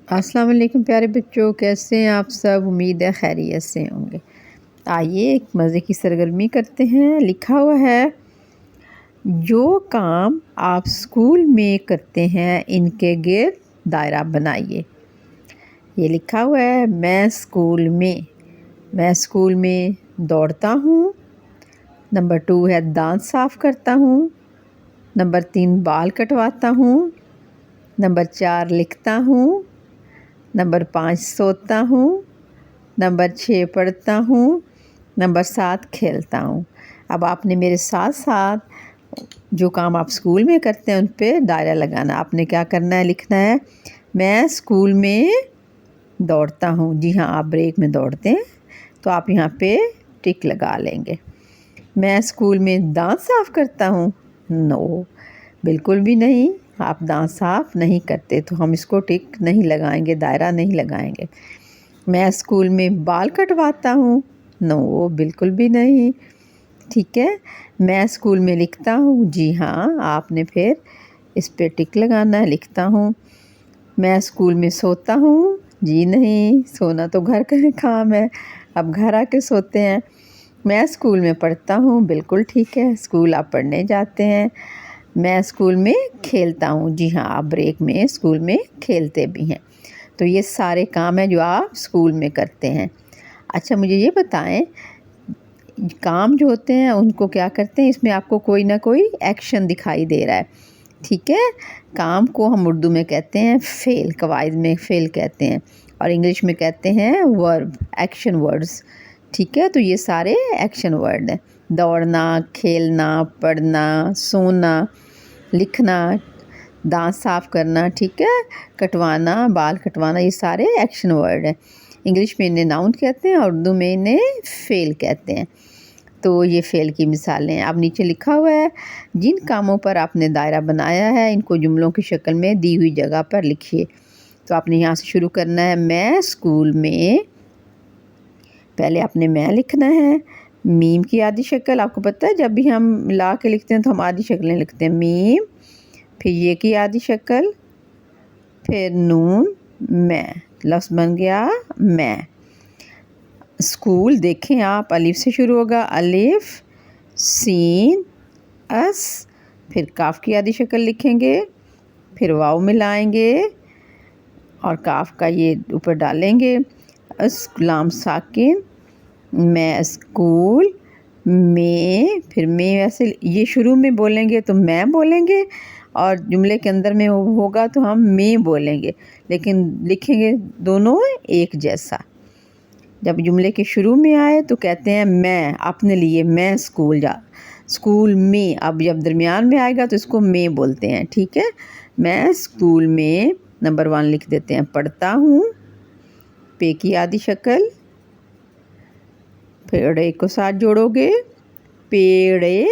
السلام علیکم پیارے بچوں، کیسے ہیں آپ سب؟ امید ہے خیریت سے ہوں گے۔ آئیے ایک مزے کی سرگرمی کرتے ہیں۔ لکھا ہوا ہے، جو کام آپ اسکول میں کرتے ہیں ان کے گرد دائرہ بنائیے۔ یہ لکھا ہوا ہے، میں اسکول میں دوڑتا ہوں۔ نمبر 2 ہے دانت صاف کرتا ہوں۔ نمبر 3 بال کٹواتا ہوں۔ نمبر 4 لکھتا ہوں۔ نمبر 5 سوتا ہوں۔ نمبر 6 پڑھتا ہوں۔ نمبر 7 کھیلتا ہوں۔ اب آپ نے میرے ساتھ ساتھ جو کام آپ اسکول میں کرتے ہیں ان پہ دائرہ لگانا۔ آپ نے کیا کرنا ہے؟ لکھنا ہے، میں اسکول میں دوڑتا ہوں۔ جی ہاں، آپ بریک میں دوڑتے ہیں تو آپ یہاں پہ ٹک لگا لیں گے۔ میں اسکول میں دانت صاف کرتا ہوں۔ نو، بالکل بھی نہیں، آپ دانت صاف نہیں کرتے تو ہم اس کو ٹک نہیں لگائیں گے، دائرہ نہیں لگائیں گے۔ میں اسکول میں بال کٹواتا ہوں۔ نو، بالکل بھی نہیں، ٹھیک ہے۔ میں اسکول میں لکھتا ہوں۔ جی ہاں، آپ نے پھر اس پہ ٹک لگانا ہے، لکھتا ہوں۔ میں اسکول میں سوتا ہوں۔ جی نہیں، سونا تو گھر کا کام ہے، اب گھر آ کے سوتے ہیں۔ میں اسکول میں پڑھتا ہوں۔ بالکل ٹھیک ہے، اسکول آپ پڑھنے جاتے ہیں۔ میں اسکول میں کھیلتا ہوں۔ جی ہاں، آپ بریک میں اسکول میں کھیلتے بھی ہیں۔ تو یہ سارے کام ہیں جو آپ اسکول میں کرتے ہیں۔ اچھا، مجھے یہ بتائیں، کام جو ہوتے ہیں ان کو کیا کرتے ہیں؟ اس میں آپ کو کوئی نہ کوئی ایکشن دکھائی دے رہا ہے، ٹھیک ہے۔ کام کو ہم اردو میں کہتے ہیں فعل، قواعد میں فعل کہتے ہیں، اور انگلش میں کہتے ہیں ورب، ایکشن ورڈز، ٹھیک ہے۔ تو یہ سارے ایکشن ورڈ ہیں، دوڑنا، کھیلنا، پڑھنا، سونا، لکھنا، دانت صاف کرنا، ٹھیک ہے، کٹوانا، بال کٹوانا، یہ سارے ایکشن ورڈ ہیں۔ انگلش میں انہیں ناؤن کہتے ہیں اور اردو میں انہیں فعل کہتے ہیں۔ تو یہ فعل کی مثالیں ہیں۔ اب نیچے لکھا ہوا ہے، جن کاموں پر آپ نے دائرہ بنایا ہے ان کو جملوں کی شکل میں دی ہوئی جگہ پر لکھیے۔ تو آپ نے یہاں سے شروع کرنا ہے، میں اسکول میں، پہلے آپ نے میں لکھنا ہے۔ میم کی آدھی شکل آپ کو پتہ ہے، جب بھی ہم ملا کے لکھتے ہیں تو ہم آدھی شکلیں لکھتے ہیں، میم، پھر یہ کی آدھی شکل، پھر نون، میں، لفظ بن گیا میں۔ اسکول دیکھیں آپ، الف سے شروع ہوگا، الف، سین، اس، پھر کاف کی آدھی شکل لکھیں گے، پھر واو ملائیں گے اور کاف کا یہ اوپر ڈالیں گے، اس لام ساکن، میں اسکول میں، پھر میں ویسے یہ شروع میں بولیں گے تو میں بولیں گے، اور جملے کے اندر میں ہوگا تو ہم میں بولیں گے، لیکن لکھیں گے دونوں ایک جیسا۔ جب جملے کے شروع میں آئے تو کہتے ہیں میں، اپنے لیے، میں اسکول میں، اب جب درمیان میں آئے گا تو اس کو میں بولتے ہیں، ٹھیک ہے۔ میں اسکول میں، نمبر 1 لکھ دیتے ہیں، پڑھتا ہوں، پے کی آدھی شکل، پھر اڑے کو ساتھ جوڑو گے، پیڑے،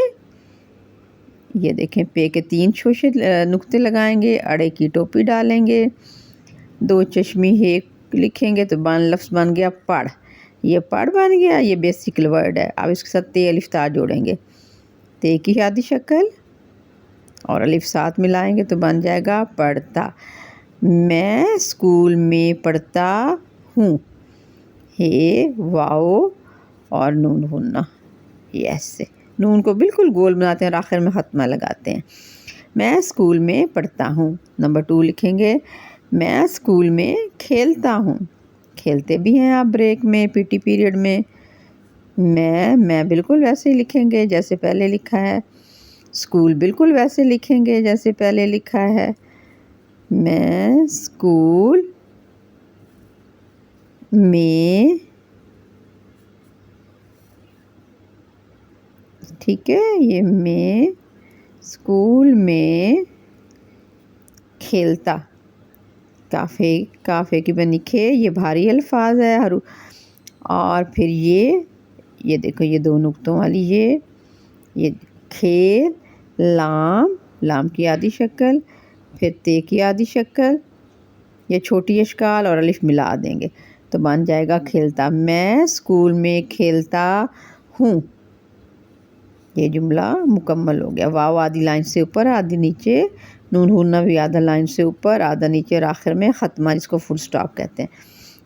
یہ دیکھیں پے کے 3 چھوشے نقطے لگائیں گے، اڑے کی ٹوپی ڈالیں گے، 2 چشمی ایک لکھیں گے تو لفظ بن گیا پڑھ۔ یہ پڑھ بن گیا، یہ بیسک ورڈ ہے۔ اب اس کے ساتھ تے الف تا جوڑیں گے، تے کی آدھی شکل اور الف ساتھ ملائیں گے تو بن جائے گا پڑھتا۔ میں اسکول میں پڑھتا ہوں، ہے، واؤ اور نون ہونا، یہ ایسے نون کو بالکل گول بناتے ہیں اور آخر میں ختمہ لگاتے ہیں۔ میں اسکول میں پڑھتا ہوں۔ نمبر 2 لکھیں گے، میں اسکول میں کھیلتا ہوں، کھیلتے بھی ہیں آپ بریک میں، پی ٹی پیریڈ میں۔ میں بالکل ویسے ہی لکھیں گے جیسے پہلے لکھا ہے، اسکول بالکل ویسے لکھیں گے جیسے پہلے لکھا ہے، میں اسکول میں، ٹھیک ہے، یہ میں اسکول میں کھیلتا، کافے کی بنی کھے، یہ بھاری الفاظ ہے، اور پھر یہ دیکھو، یہ 2 نقطوں والی یہ کھیل، لام کی آدھی شکل، پھر تے کی آدھی شکل، یہ چھوٹی اشکال اور الف ملا دیں گے تو بن جائے گا کھیلتا۔ میں اسکول میں کھیلتا ہوں، یہ جملہ مکمل ہو گیا۔ واو آدھی لائن سے اوپر آدھی نیچے نون ہونا بھی آدھا لائن سے اوپر آدھا نیچے اور آخر میں ختمہ، جس کو فل سٹاپ کہتے ہیں۔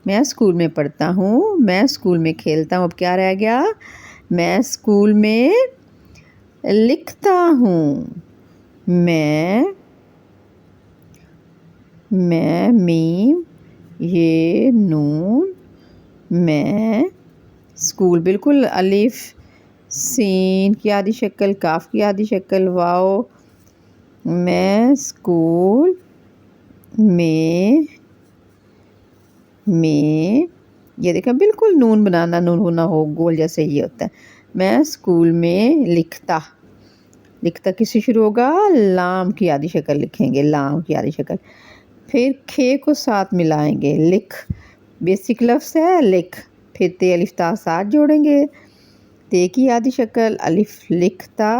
میں اسکول میں پڑھتا ہوں، میں اسکول میں کھیلتا ہوں، اب کیا رہ گیا؟ میں اسکول میں لکھتا ہوں۔ میں میم یہ نون، میں اسکول، بالکل الف سین کی آدھی شکل، کاف کی آدھی شکل، واو، میں اسکول میں یہ دیکھیں بالکل نون بنانا، نون ہونا ہو گول جیسے یہ ہوتا ہے۔ میں اسکول میں لکھتا کس سے شروع ہوگا؟ لام کی آدھی شکل لکھیں گے، لام کی آدھی شکل، پھر کھے کو ساتھ ملائیں گے، لکھ، بیسک لفظ ہے لکھ، پھر تے الف تا ساتھ جوڑیں گے، تے کی آدھی شکل، الف، لکھتا،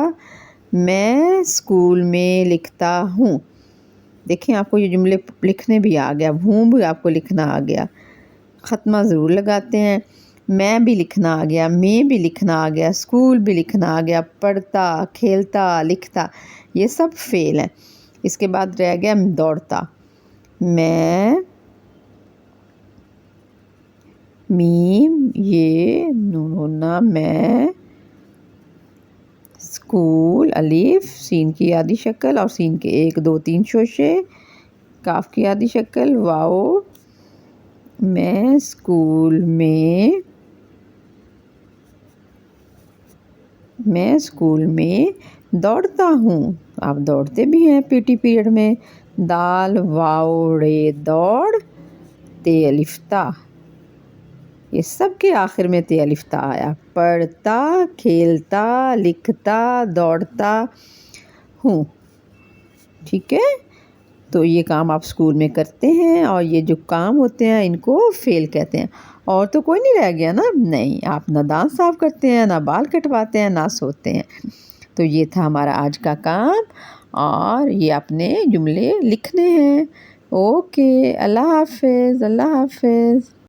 میں اسکول میں لکھتا ہوں۔ دیکھیں آپ کو یہ جملے لکھنے بھی آ گیا، ہوں بھی آپ کو لکھنا آ گیا، ختمہ ضرور لگاتے ہیں۔ میں بھی لکھنا آ گیا، میں بھی لکھنا آ گیا، اسکول بھی لکھنا آ گیا، پڑھتا، کھیلتا، لکھتا، یہ سب فعل ہیں۔ اس کے بعد رہ گیا دوڑتا۔ میں میم یہ نون ہونا، میں اسکول، الف سین کی آدھی شکل اور سین کے 1 2 3 شوشے، کاف کی آدھی شکل، واو، میں اسکول میں دوڑتا ہوں۔ آپ دوڑتے بھی ہیں پی ٹی پیریڈ میں۔ دال واو ڑے دوڑ، تے الف تا، یہ سب کے آخر میں تے الف تا آیا۔ پڑھتا، کھیلتا، لکھتا، دوڑتا ہوں۔ ٹھیک ہے، تو یہ کام آپ اسکول میں کرتے ہیں، اور یہ جو کام ہوتے ہیں ان کو فعل کہتے ہیں۔ اور تو کوئی نہیں رہ گیا نا؟ نہیں، آپ نہ دانت صاف کرتے ہیں، نہ بال کٹواتے ہیں، نہ سوتے ہیں۔ تو یہ تھا ہمارا آج کا کام، اور یہ اپنے جملے لکھنے ہیں۔ اوکے، اللہ حافظ، اللہ حافظ۔